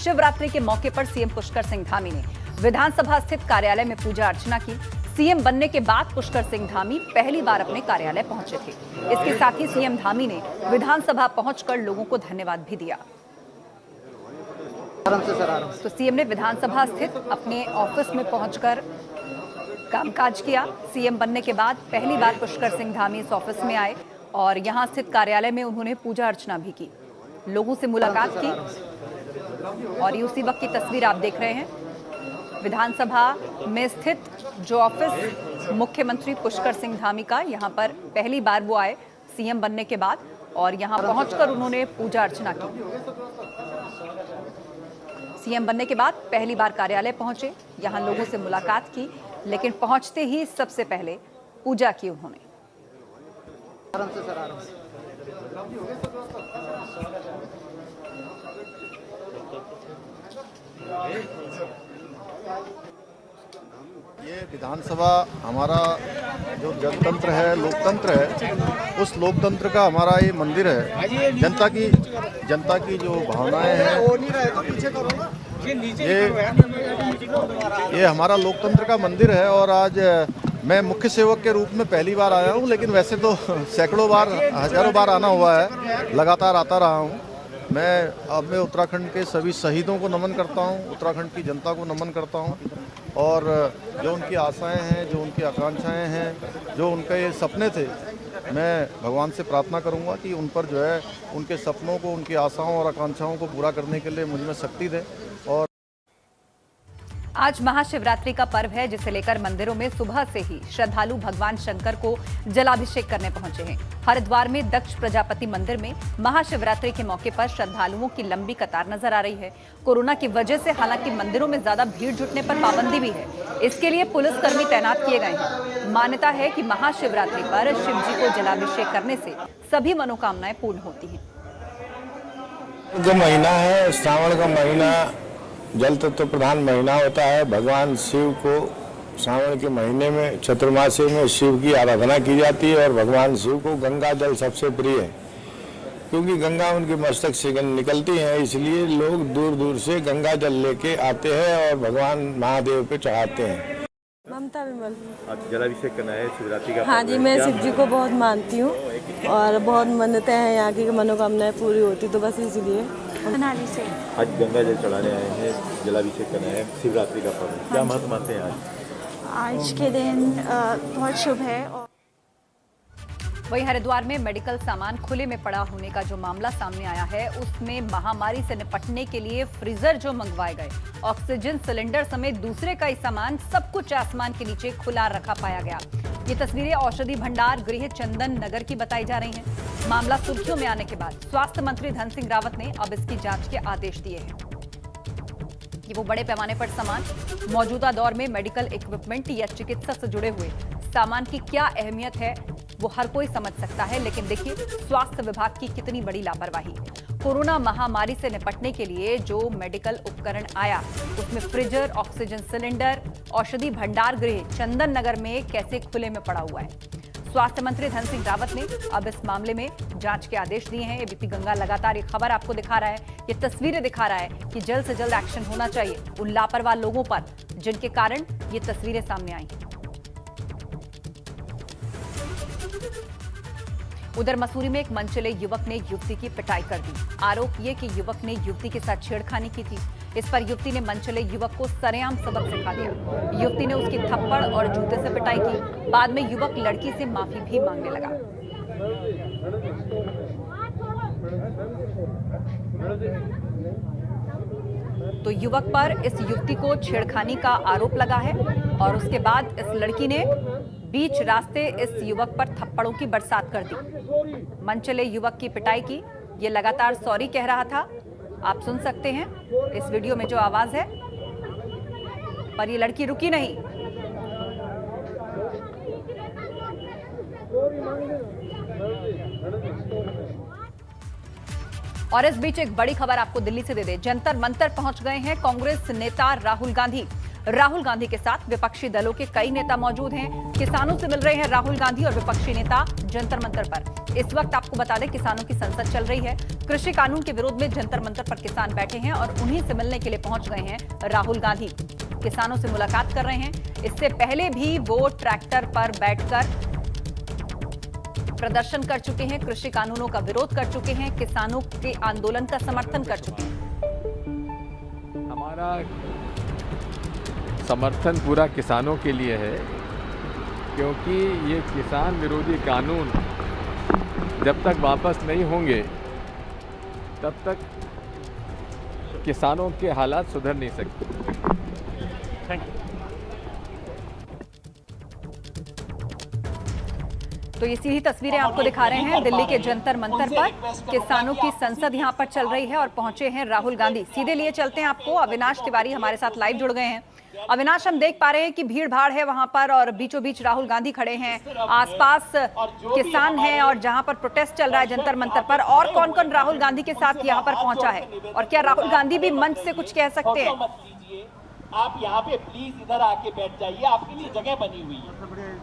महाशिवरात्रि के मौके पर सीएम पुष्कर सिंह धामी ने विधानसभा स्थित कार्यालय में पूजा अर्चना की। सीएम बनने के बाद पुष्कर सिंह धामी पहली बार अपने कार्यालय पहुंचे थे। इसके साथ ही सीएम धामी ने विधानसभा पहुंचकर लोगों को धन्यवाद भी दिया। तो सीएम ने विधानसभा स्थित अपने ऑफिस में पहुंचकर कामकाज किया। सीएम बनने के बाद पहली बार पुष्कर सिंह धामी इस ऑफिस में आए और यहां स्थित कार्यालय में उन्होंने पूजा अर्चना भी की, लोगों से मुलाकात की। और ये उसी वक्त की तस्वीर आप देख रहे हैं, विधानसभा में स्थित जो ऑफिस मुख्यमंत्री पुष्कर सिंह धामी का, यहां पर पहली बार वो आए सीएम बनने के बाद और यहां पहुंचकर उन्होंने पूजा अर्चना की। सीएम बनने के बाद पहली बार कार्यालय पहुंचे, यहां लोगों से मुलाकात की, लेकिन पहुंचते ही सबसे पहले पूजा की उन्होंने। ये विधानसभा हमारा जो जनतंत्र है, लोकतंत्र है, उस लोकतंत्र का हमारा ये मंदिर है। जनता की जो भावनाएं हैं, ये हमारा लोकतंत्र का मंदिर है। और आज मैं मुख्य सेवक के रूप में पहली बार आया हूँ, लेकिन वैसे तो सैकड़ों बार, हजारों बार आना हुआ है, लगातार आता रहा हूँ। मैं उत्तराखंड के सभी शहीदों को नमन करता हूँ, उत्तराखंड की जनता को नमन करता हूँ और जो उनकी आशाएं हैं, जो उनकी आकांक्षाएं हैं, जो उनके ये सपने थे, मैं भगवान से प्रार्थना करूंगा कि उन पर जो है उनके सपनों को, उनकी आशाओं और आकांक्षाओं को पूरा करने के लिए मुझ में शक्ति दे। और आज महाशिवरात्रि का पर्व है, जिसे लेकर मंदिरों में सुबह से ही श्रद्धालु भगवान शंकर को जलाभिषेक करने पहुंचे हैं। हरिद्वार में दक्ष प्रजापति मंदिर में महाशिवरात्रि के मौके पर श्रद्धालुओं की लंबी कतार नजर आ रही है। कोरोना की वजह से हालांकि मंदिरों में ज्यादा भीड़ जुटने पर पाबंदी भी है। इसके लिए पुलिसकर्मी तैनात किए गए हैं। मान्यता है कि महाशिवरात्रि पर शिव जी को जलाभिषेक करने से सभी मनोकामनाएं पूर्ण होती हैं। जो महीना है, श्रावण का महीना जल तत्व प्रधान महीना होता है। भगवान शिव को श्रावण के महीने में, चतुर्मासी में शिव की आराधना की जाती है और भगवान शिव को गंगा जल सबसे प्रिय है, क्योंकि गंगा उनके मस्तक से निकलती है। इसलिए लोग दूर दूर से गंगा जल लेके आते हैं और भगवान महादेव पे चढ़ाते हैं। ममता विमल। आज जलाभिषेक करना है शिवरात्रि का। हाँ जी, मैं शिव जी को बहुत मानती हूँ और बहुत मन्नतें हैं, यहाँ की मनोकामनाएं पूरी होती, तो बस इसलिए से आज गंगा जल चढ़ाने आए हैं, जलाभिषेक करना है शिवरात्रि का पर्व। क्या महत्व मानते हैं आज के दिन? बहुत शुभ है। और वहीं हरिद्वार में मेडिकल सामान खुले में पड़ा होने का जो मामला सामने आया है, उसमें महामारी से निपटने के लिए फ्रीजर जो मंगवाए गए, ऑक्सीजन सिलेंडर समेत दूसरे कई सामान, सब कुछ आसमान के नीचे खुला रखा पाया गया। ये तस्वीरें औषधि भंडार गृह चंदन नगर की बताई जा रही हैं। मामला सुर्खियों में आने के बाद स्वास्थ्य मंत्री धन सिंह रावत ने अब इसकी जांच के आदेश दिए हैं कि वो बड़े पैमाने पर सामान, मौजूदा दौर में मेडिकल इक्विपमेंट या चिकित्सा से जुड़े हुए सामान की क्या अहमियत है वो हर कोई समझ सकता है, लेकिन देखिए स्वास्थ्य विभाग की कितनी बड़ी लापरवाही। कोरोना महामारी से निपटने के लिए जो मेडिकल उपकरण आया, उसमें फ्रीजर, ऑक्सीजन सिलेंडर, औषधि भंडार गृह चंदन नगर में कैसे खुले में पड़ा हुआ है। स्वास्थ्य मंत्री धन सिंह रावत ने अब इस मामले में जांच के आदेश दिए हैं। एबीपी गंगा लगातार ये खबर आपको दिखा रहा है, ये तस्वीरें दिखा रहा है कि जल्द से जल्द एक्शन होना चाहिए उन लापरवाह लोगों पर जिनके कारण ये तस्वीरें सामने आई। उधर मसूरी में एक मनचले युवक ने युवती की पिटाई कर दी। आरोप ये कि युवक ने युवती के साथ छेड़खानी की थी। इस पर युवती ने मनचले युवक को सरेआम सबक सिखा दिया। युवती ने उसकी थप्पड़ और जूते से पिटाई की। बाद में युवक लड़की से माफी भी मांगने लगा। तो युवक पर इस युवती को छेड़खानी का आरोप लगा है और उसके बाद इस लड़की ने बीच रास्ते इस युवक पर थप्पड़ों की बरसात कर दी। मनचले युवक की पिटाई की, ये लगातार सॉरी कह रहा था, आप सुन सकते हैं इस वीडियो में जो आवाज है, पर ये लड़की रुकी नहीं। और इस बीच एक बड़ी खबर आपको दिल्ली से दे दे। जंतर मंतर पहुंच गए हैं कांग्रेस नेता राहुल गांधी। राहुल गांधी के साथ विपक्षी दलों के कई नेता मौजूद हैं। किसानों से मिल रहे हैं राहुल गांधी और विपक्षी नेता जंतर मंतर पर। इस वक्त आपको बता दें, किसानों की संसद चल रही है। कृषि कानून के विरोध में जंतर मंतर पर किसान बैठे हैं और उन्हीं से मिलने के लिए पहुंच गए हैं राहुल गांधी। किसानों से मुलाकात कर रहे हैं। इससे पहले भी वो ट्रैक्टर पर बैठकर प्रदर्शन कर चुके हैं, कृषि कानूनों का विरोध कर चुके हैं, किसानों के आंदोलन का समर्थन कर चुके हैं। हमारा समर्थन पूरा किसानों के लिए है, क्योंकि ये किसान विरोधी कानून जब तक वापस नहीं होंगे तब तक किसानों के हालात सुधर नहीं सकते। Thank you. तो ये सीधी तस्वीरें आपको दिखा रहे हैं दिल्ली के जंतर मंतर पर। किसानों की संसद यहां पर चल रही है और पहुंचे हैं राहुल गांधी। सीधे लिए चलते हैं आपको, अविनाश तिवारी हमारे साथ लाइव जुड़ गए हैं। अविनाश, हम देख पा रहे हैं कि भीड़ भाड़ है वहां पर और बीचों बीच राहुल गांधी खड़े हैं, आसपास किसान हैं और जहां पर प्रोटेस्ट चल रहा है जंतर मंतर पर, और कौन कौन राहुल गांधी के साथ यहां पर पहुंचा है और क्या राहुल गांधी भी मंच से कुछ कह सकते हैं? आप यहाँ पे प्लीज इधर आके बैठ जाइए, आपके लिए जगह बनी हुई है।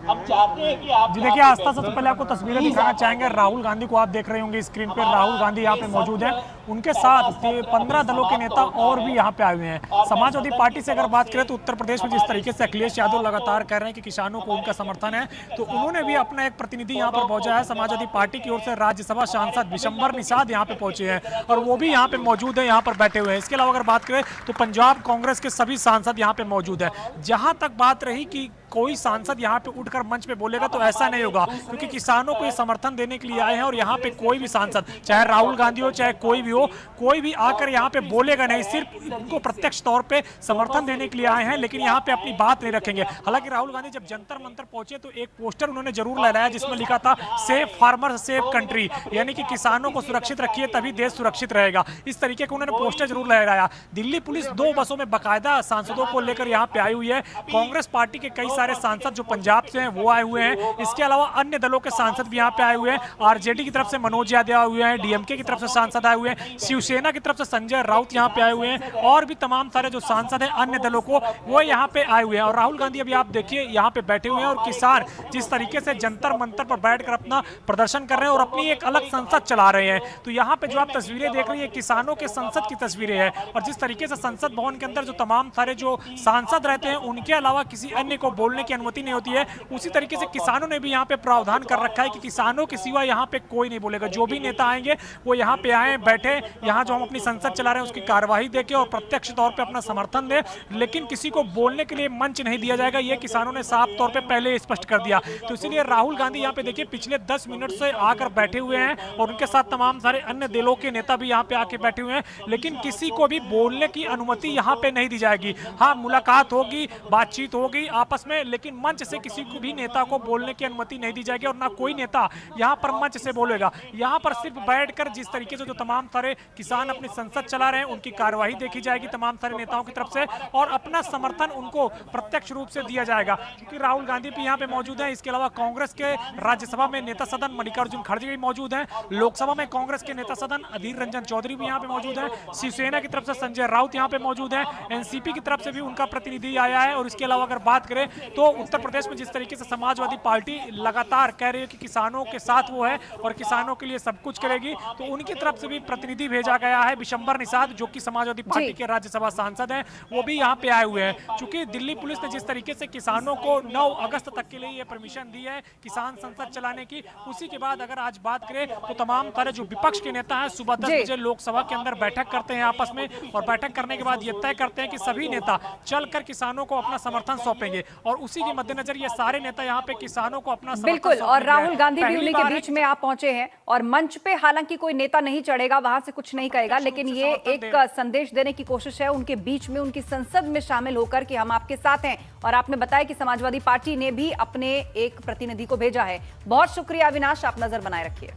हम चाहते हैं कि आप जी देखिए आस्था, सबसे पहले आपको तस्वीरें दिखाना चाहेंगे। राहुल गांधी को आप देख रहे होंगे स्क्रीन पे, राहुल गांधी यहाँ पे मौजूद हैं। उनके साथ 15 दलों के नेता और भी यहाँ पे आए हुए हैं। समाजवादी पार्टी से अगर बात करें तो उत्तर प्रदेश में जिस तरीके से अखिलेश यादव लगातार कह रहे हैं कि किसानों को उनका समर्थन है, तो उन्होंने भी अपना एक प्रतिनिधि यहाँ पर पहुंचा है। समाजवादी पार्टी की ओर से राज्यसभा सांसद विशंबर निषाद यहाँ पे पहुंचे हैं और वो भी यहाँ पे मौजूद है, यहाँ पर बैठे हुए हैं। इसके अलावा अगर बात करें तो पंजाब कांग्रेस के सभी सांसद यहाँ पे मौजूद है। जहां तक बात रही कि कोई सांसद यहाँ पे उठकर मंच पे बोलेगा, तो ऐसा नहीं होगा, क्योंकि किसानों को ये समर्थन देने के लिए आए हैं और यहाँ पे कोई भी सांसद, चाहे राहुल गांधी हो चाहे कोई भी हो, कोई भी आकर यहाँ पे बोलेगा नहीं। सिर्फ उनको प्रत्यक्ष तौर पे समर्थन देने के लिए आए हैं, लेकिन यहाँ पे अपनी बात नहीं रखेंगे। हालांकि राहुल गांधी जब जंतर मंतर पहुंचे तो एक पोस्टर उन्होंने जरूर लहराया जिसमें लिखा था सेफ फार्मर सेफ कंट्री, यानी कि किसानों को सुरक्षित रखिए तभी देश सुरक्षित रहेगा। इस तरीके का उन्होंने पोस्टर जरूर लहराया। दिल्ली पुलिस 2 बसों में बाकायदा सांसदों को लेकर यहाँ पे आई हुई है। कांग्रेस पार्टी के कई सारे सांसद जो पंजाब से हैं वो आए हुए हैं। इसके अलावा अन्य दलों के सांसद भी यहाँ पे आए हुए हैं। आरजेडी की तरफ से मनोज यादव आए हुए हैं, डीएमके की तरफ से सांसद आए हुए हैं, शिवसेना की तरफ से संजय राउत यहाँ पे आए हुए हैं और भी तमाम सारे जो सांसद हैं अन्य दलों को वो यहाँ पे आए हुए हैं। और राहुल गांधी अभी आप देखिए यहाँ पे बैठे हुए हैं और किसान जिस तरीके से जंतर मंतर पर बैठकर अपना प्रदर्शन कर रहे हैं और अपनी एक अलग संसद चला रहे हैं। तो यहाँ पे जो आप तस्वीरें देख रही है किसानों के संसद की तस्वीरें हैं और जिस तरीके से संसद भवन के अंदर जो तमाम सारे जो सांसद रहते हैं उनके अलावा किसी अन्य को बोलने की अनुमति नहीं होती है, उसी तरीके से किसानों ने भी यहाँ पे प्रावधान कर रखा है कि किसानों के सिवा यहाँ पे कोई नहीं बोलेगा। जो भी नेता आएंगे वो यहाँ पे आए, बैठे, यहाँ जो हम अपनी संसद चला रहे हैं उसकी कार्यवाही देखें और प्रत्यक्ष तौर पे अपना समर्थन दें, लेकिन किसी को बोलने के लिए मंच नहीं दिया जाएगा, ये किसानों ने साफ तौर पे पहले स्पष्ट कर दिया। तो इसीलिए राहुल गांधी यहाँ पे देखिए पिछले 10 मिनट से आकर बैठे हुए हैं और उनके साथ तमाम सारे अन्य दलों के नेता भी यहाँ पे आके बैठे हुए हैं, लेकिन किसी को भी बोलने की अनुमति यहाँ पे नहीं दी जाएगी। हाँ, मुलाकात होगी, बातचीत होगी आपस में, लेकिन मंच से किसी को भी नेता को बोलने की अनुमति नहीं दी जाएगी और ना कोई नेता यहाँ पर मंच से बोलेगा। यहाँ पर सिर्फ बैठकर जिस तरीके से जो तमाम सारे किसान अपनी संसद चला रहे हैं उनकी कार्यवाही देखी जाएगी तमाम सारे नेताओं की तरफ से और अपना समर्थन उनको प्रत्यक्ष रूप से दिया जाएगा, क्योंकि राहुल गांधी भी यहाँ पे मौजूद है। इसके अलावा कांग्रेस के राज्यसभा में नेता सदन मल्लिकार्जुन खड़गे भी मौजूद हैं। लोकसभा में कांग्रेस के नेता सदन अधीर रंजन चौधरी भी यहाँ पे मौजूद है। शिवसेना की तरफ से संजय राउत यहाँ पे मौजूद है। एनसीपी की तरफ से भी उनका प्रतिनिधि आया है। और इसके अलावा अगर बात करें तो उत्तर प्रदेश में जिस तरीके से समाजवादी पार्टी लगातार कह रही है कि किसानों के साथ वो है और किसानों के लिए सब कुछ करेगी, तो उनकी तरफ से भी प्रतिनिधि भेजा गया है। विशंबर निषाद जो कि समाजवादी पार्टी के राज्यसभा सांसद हैं, वो भी यहाँ पे आए हुए हैं। चूंकि दिल्ली पुलिस ने जिस तरीके से किसानों को 9 अगस्त तक के लिए ये परमिशन दी है किसान संसद चलाने की, उसी के बाद अगर आज बात करें तो तमाम तरह जो विपक्ष के नेता हैं सुबह 10 बजे लोकसभा के अंदर बैठक करते हैं आपस में और बैठक करने के बाद ये तय करते हैं कि सभी नेता चलकर किसानों को अपना समर्थन सौंपेंगे और उसी के मद्देनजर ये सारे नेता यहाँ पे किसानों को अपना बिल्कुल। और राहुल गांधी भी उन्हीं के बीच में आप पहुंचे हैं और मंच पे हालांकि कोई नेता नहीं चढ़ेगा, वहां से कुछ नहीं कहेगा, लेकिन ये एक संदेश देने की कोशिश है उनके बीच में, उनकी संसद में शामिल होकर कि हम आपके साथ हैं। और आपने बताया कि समाजवादी पार्टी ने भी अपने एक प्रतिनिधि को भेजा है। बहुत शुक्रिया अविनाश, आप नजर बनाए रखिए।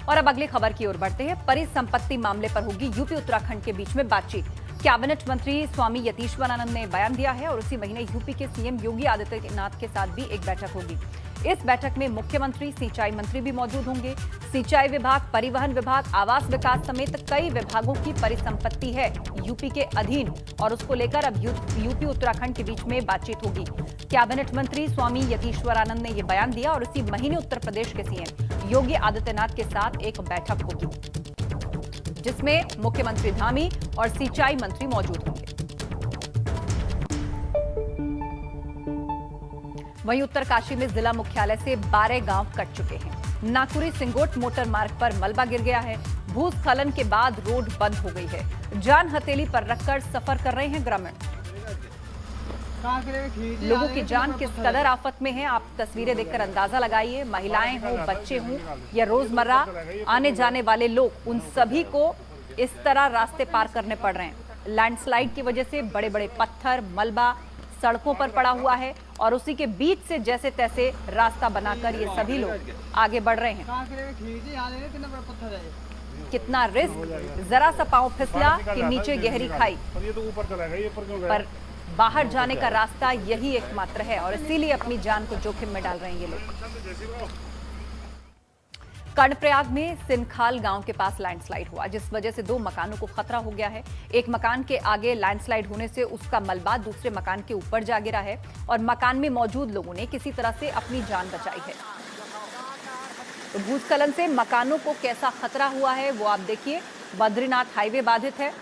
और अब अगली खबर की ओर बढ़ते हैं। परिसंपत्ति मामले पर होगी यूपी उत्तराखंड के बीच में बातचीत। कैबिनेट मंत्री स्वामी यतीश्वरानंद ने बयान दिया है और उसी महीने यूपी के सीएम योगी आदित्यनाथ के साथ भी एक बैठक होगी। इस बैठक में मुख्यमंत्री, सिंचाई मंत्री भी मौजूद होंगे। सिंचाई विभाग, परिवहन विभाग, आवास विकास समेत कई विभागों की परिसंपत्ति है यूपी के अधीन और उसको लेकर अब यूपी उत्तराखंड के बीच में बातचीत होगी। कैबिनेट मंत्री स्वामी यतीश्वरानंद ने यह बयान दिया और इसी महीने उत्तर प्रदेश के सीएम योगी आदित्यनाथ के साथ एक बैठक होगी जिसमें मुख्यमंत्री धामी और सिंचाई मंत्री मौजूद होंगे। वहीं उत्तरकाशी में जिला मुख्यालय से 12 गांव कट चुके हैं। नाकुरी सिंगोट मोटर मार्ग पर मलबा गिर गया है। भूस्खलन के बाद रोड बंद हो गई है। जान हथेली पर रखकर सफर कर रहे हैं ग्रामीण। लोगों की जान किस कदर आफत में है, आप तस्वीरें देखकर अंदाजा लगाइए। महिलाएं हो, बच्चे हों या रोजमर्रा आने जाने वाले लोग, उन सभी को इस तरह रास्ते पार करने पड़ रहे हैं। लैंडस्लाइड की वजह से बड़े बड़े पत्थर, मलबा सड़कों पर पड़ा हुआ है और उसी के बीच से जैसे तैसे रास्ता बनाकर ये सभी लोग आगे बढ़ रहे हैं। कितना रिस्क, जरा सा पांव फिसला कि नीचे गहरी खाई, पर बाहर जाने का रास्ता यही एकमात्र है और इसीलिए अपनी जान को जोखिम में डाल रहे हैं ये लोग। कर्णप्रयाग में सिनखाल गांव के पास लैंडस्लाइड हुआ जिस वजह से 2 मकानों को खतरा हो गया है। एक मकान के आगे लैंडस्लाइड होने से उसका मलबा दूसरे मकान के ऊपर जा गिरा है और मकान में मौजूद लोगों ने किसी तरह से अपनी जान बचाई है। तो भूस्खलन से मकानों को कैसा खतरा हुआ है वो आप देखिए। बद्रीनाथ हाईवे बाधित है।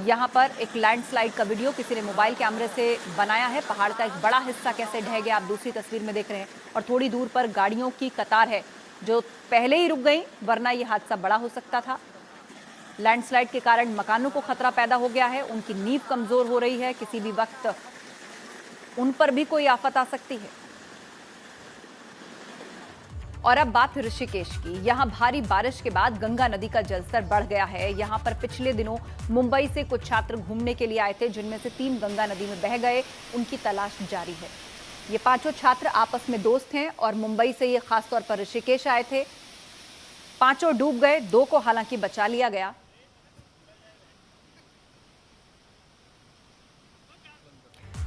यहाँ पर एक लैंडस्लाइड का वीडियो किसी ने मोबाइल कैमरे से बनाया है। पहाड़ का एक बड़ा हिस्सा कैसे ढह गया आप दूसरी तस्वीर में देख रहे हैं और थोड़ी दूर पर गाड़ियों की कतार है जो पहले ही रुक गई, वरना यह हादसा बड़ा हो सकता था। लैंडस्लाइड के कारण मकानों को खतरा पैदा हो गया है। उनकी नींव कमजोर हो रही है, किसी भी वक्त उन पर भी कोई आफत आ सकती है। और अब बात ऋषिकेश की। यहां भारी बारिश के बाद गंगा नदी का जलस्तर बढ़ गया है। यहां पर पिछले दिनों मुंबई से कुछ छात्र घूमने के लिए आए थे जिनमें से 3 गंगा नदी में बह गए। उनकी तलाश जारी है। ये 5 छात्र आपस में दोस्त हैं और मुंबई से ये खासतौर पर ऋषिकेश आए थे। 5 डूब गए, 2 को हालांकि बचा लिया गया।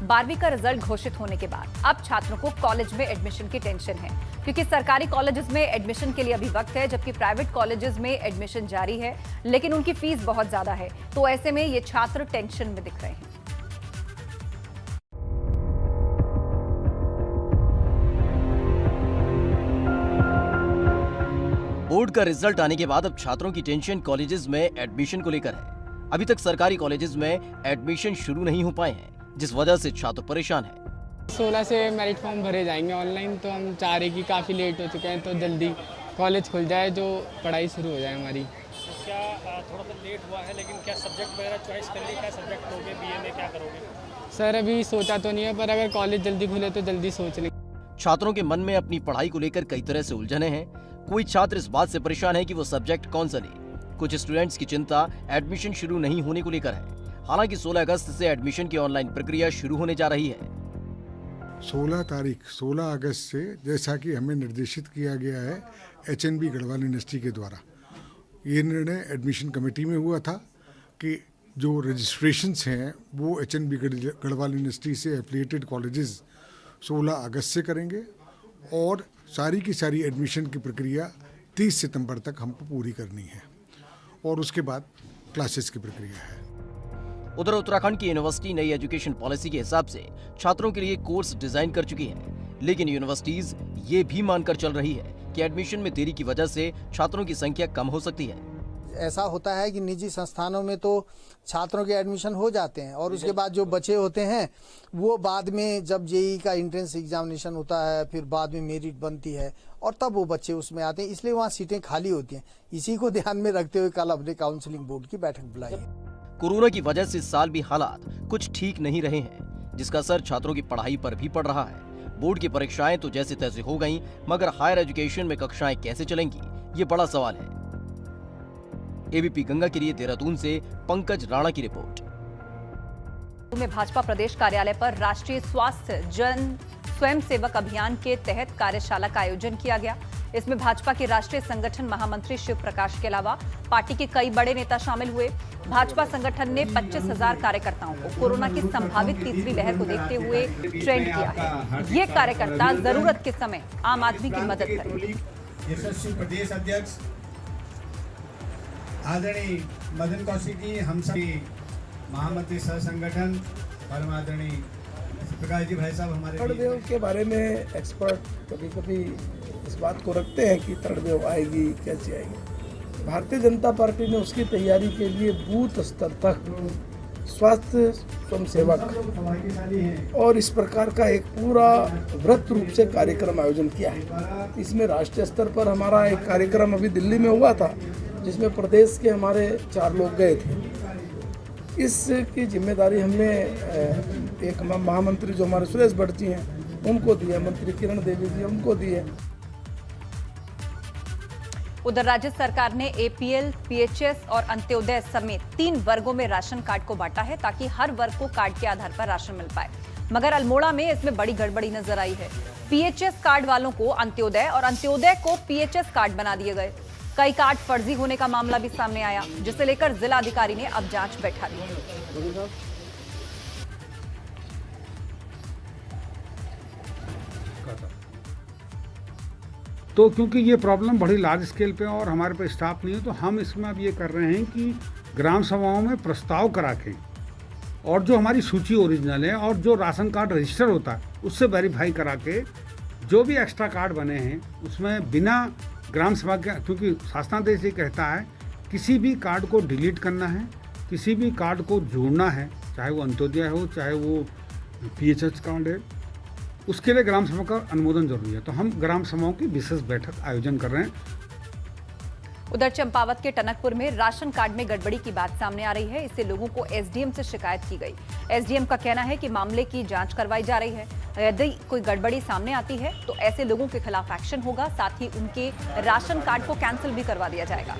बारहवीं का रिजल्ट घोषित होने के बाद अब छात्रों को कॉलेज में एडमिशन की टेंशन है क्योंकि सरकारी कॉलेजेस में एडमिशन के लिए अभी वक्त है जबकि प्राइवेट कॉलेजेस में एडमिशन जारी है, लेकिन उनकी फीस बहुत ज्यादा है। तो ऐसे में ये छात्र टेंशन में दिख रहे हैं। बोर्ड का रिजल्ट आने के बाद अब छात्रों की टेंशन कॉलेजेस में एडमिशन को लेकर है। अभी तक सरकारी कॉलेजेस में एडमिशन शुरू नहीं हो पाए हैं जिस वजह से छात्र परेशान हैं। 16 से मेरिट फॉर्म भरे जाएंगे ऑनलाइन, तो हम चाह रहे कि काफ़ी लेट हो चुके हैं तो जल्दी कॉलेज खुल जाए जो पढ़ाई शुरू हो जाए हमारी। क्या थोड़ा सा लेट हुआ है, लेकिन क्या सब्जेक्ट वगैरह चॉइस कर लिए, क्या सब्जेक्ट लोगे, बीए में क्या करोगे? सर अभी सोचा तो नहीं है, पर अगर कॉलेज जल्दी खुले तो जल्दी सोच लें। छात्रों के मन में अपनी पढ़ाई को लेकर कई तरह से उलझने हैं। कोई छात्र इस बात से परेशान है कि वो सब्जेक्ट कौन सा ले। कुछ स्टूडेंट्स की चिंता एडमिशन शुरू नहीं होने को लेकर है। हालांकि 16 अगस्त से एडमिशन की ऑनलाइन प्रक्रिया शुरू होने जा रही है। 16 अगस्त से जैसा कि हमें निर्देशित किया गया है HNB गढ़वाल यूनिवर्सिटी के द्वारा, ये निर्णय एडमिशन कमेटी में हुआ था कि जो रजिस्ट्रेशंस हैं वो HNB गढ़वाल यूनिवर्सिटी से एफिलिएटेड कॉलेजेस 16 अगस्त से करेंगे और सारी की सारी एडमिशन की प्रक्रिया 30 सितंबर तक हमको पूरी करनी है और उसके बाद क्लासेस की प्रक्रिया है। उधर उत्तराखंड की यूनिवर्सिटी नई एजुकेशन पॉलिसी के हिसाब से छात्रों के लिए कोर्स डिजाइन कर चुकी है, लेकिन यूनिवर्सिटीज ये भी मानकर चल रही है कि एडमिशन में देरी की वजह से छात्रों की संख्या कम हो सकती है। ऐसा होता है कि निजी संस्थानों में तो छात्रों के एडमिशन हो जाते हैं और उसके बाद जो बचे होते हैं वो बाद में जब जेईई का एंट्रेंस एग्जामिनेशन होता है फिर बाद में मेरिट बनती है और तब वो बच्चे उसमें आते हैं, इसलिए वहाँ सीटें खाली होती हैं। इसी को ध्यान में रखते हुए कल अपने काउंसलिंग बोर्ड की बैठक बुलाई है। कोरोना की वजह से इस साल भी हालात कुछ ठीक नहीं रहे हैं जिसका असर छात्रों की पढ़ाई पर भी पड़ रहा है। बोर्ड की परीक्षाएं तो जैसे तैसे हो गईं, मगर हायर एजुकेशन में कक्षाएं कैसे चलेंगी ये बड़ा सवाल है। एबीपी गंगा के लिए देहरादून से पंकज राणा की रिपोर्ट। में भाजपा प्रदेश कार्यालय पर राष्ट्रीय स्वास्थ्य जन स्वयंसेवक अभियान के तहत कार्यशाला का आयोजन किया गया। इसमें भाजपा के राष्ट्रीय संगठन महामंत्री शिव प्रकाश के अलावा पार्टी के कई बड़े नेता शामिल हुए। भाजपा संगठन ने 25,000 कार्यकर्ताओं को कोरोना की संभावित तीसरी लहर को देखते हुए ट्रेंड किया है। ये कार्यकर्ता जरूरत के समय आम आदमी की मदद करेंगे। यशस्वी प्रदेश अध्यक्ष आदरणीय मदन कौशिक जी, हम सभी महामंत्री सह संगठन परम आदरणीय प्रकाश जी भाई साहब हमारे थर्ड वेव के बारे में एक्सपर्ट कभी कभी इस बात को रखते हैं कि थर्ड वेव आएगी कैसे आएगी। भारतीय जनता पार्टी ने उसकी तैयारी के लिए बूथ स्तर तक स्वास्थ्य स्वयंसेवक और इस प्रकार का एक पूरा वृहत रूप से कार्यक्रम आयोजन किया है। इसमें राष्ट्रीय स्तर पर हमारा एक कार्यक्रम अभी दिल्ली में हुआ था, जिसमें प्रदेश के हमारे 4 लोग गए थे। इसकी जिम्मेदारी हमने एक महामंत्री जो हमारे सुरेश भट्ट जी हैं उनको दी है, मंत्री किरण देवी जी उनको दी है। उधर राज्य सरकार ने एपीएल, पीएचएस और अंत्योदय समेत 3 वर्गों में राशन कार्ड को बांटा है ताकि हर वर्ग को कार्ड के आधार पर राशन मिल पाए। मगर अल्मोड़ा में इसमें बड़ी गड़बड़ी नजर आई है। पीएचएस कार्ड वालों को अंत्योदय और अंत्योदय को पीएचएस कार्ड बना दिए गए। कई कार्ड फर्जी होने का मामला भी सामने आया, जिसे लेकर जिला अधिकारी ने अब जांच बैठा दी है। तो क्योंकि ये प्रॉब्लम बड़ी लार्ज स्केल पे और हमारे पे स्टाफ नहीं है, तो हम इसमें अब ये कर रहे हैं कि ग्राम सभाओं में प्रस्ताव करा के और जो हमारी सूची ओरिजिनल है और जो राशन कार्ड रजिस्टर होता है उससे वेरीफाई करा के जो भी एक्स्ट्रा कार्ड बने हैं उसमें बिना ग्राम सभा के, क्योंकि शासनादेश ये कहता है किसी भी कार्ड को डिलीट करना है, किसी भी कार्ड को जोड़ना है, चाहे वो अंत्योदय हो चाहे वो पीएचएस कार्ड है, उसके लिए ग्राम सभा का अनुमोदन जरूरी है। तो हम ग्राम सभाओं की विशेष बैठक आयोजन कर रहे हैं। उधर चंपावत के टनकपुर में राशन कार्ड में गड़बड़ी की बात सामने आ रही है। इससे लोगों को एसडीएम से शिकायत की गई। एसडीएम का कहना है कि मामले की जांच करवाई जा रही है। यदि कोई गड़बड़ी सामने आती है तो ऐसे लोगों के खिलाफ एक्शन होगा, साथ ही उनके राशन कार्ड को कैंसिल भी करवा दिया जाएगा।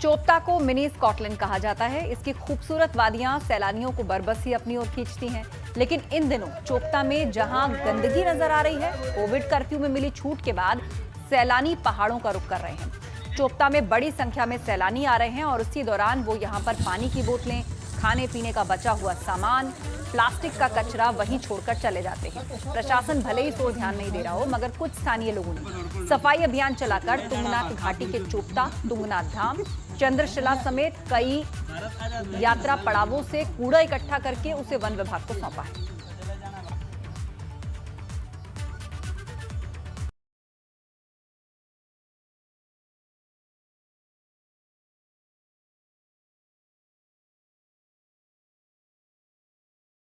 चोपता को मिनी स्कॉटलैंड कहा जाता है। इसकी खूबसूरत वादियां सैलानियों को बरबस ही अपनी ओर खींचती हैं। लेकिन इन दिनों चोपता में जहां गंदगी नजर आ रही है, कोविड कर्फ्यू में मिली छूट के बाद सैलानी पहाड़ों का रुख कर रहे हैं। चोपता में बड़ी संख्या में सैलानी आ रहे हैं और उसी दौरान वो यहाँ पर पानी की बोतलें, खाने पीने का बचा हुआ सामान, प्लास्टिक का कचरा वहीं छोड़कर चले जाते हैं। प्रशासन भले ही इस ओर ध्यान नहीं दे रहा हो, मगर कुछ स्थानीय लोगों ने सफाई अभियान चलाकर तुंगनाथ घाटी के चोपता, तुंगनाथ धाम, चंद्रशिला समेत कई यात्रा पड़ावों से कूड़ा इकट्ठा करके उसे वन विभाग को सौंपा है।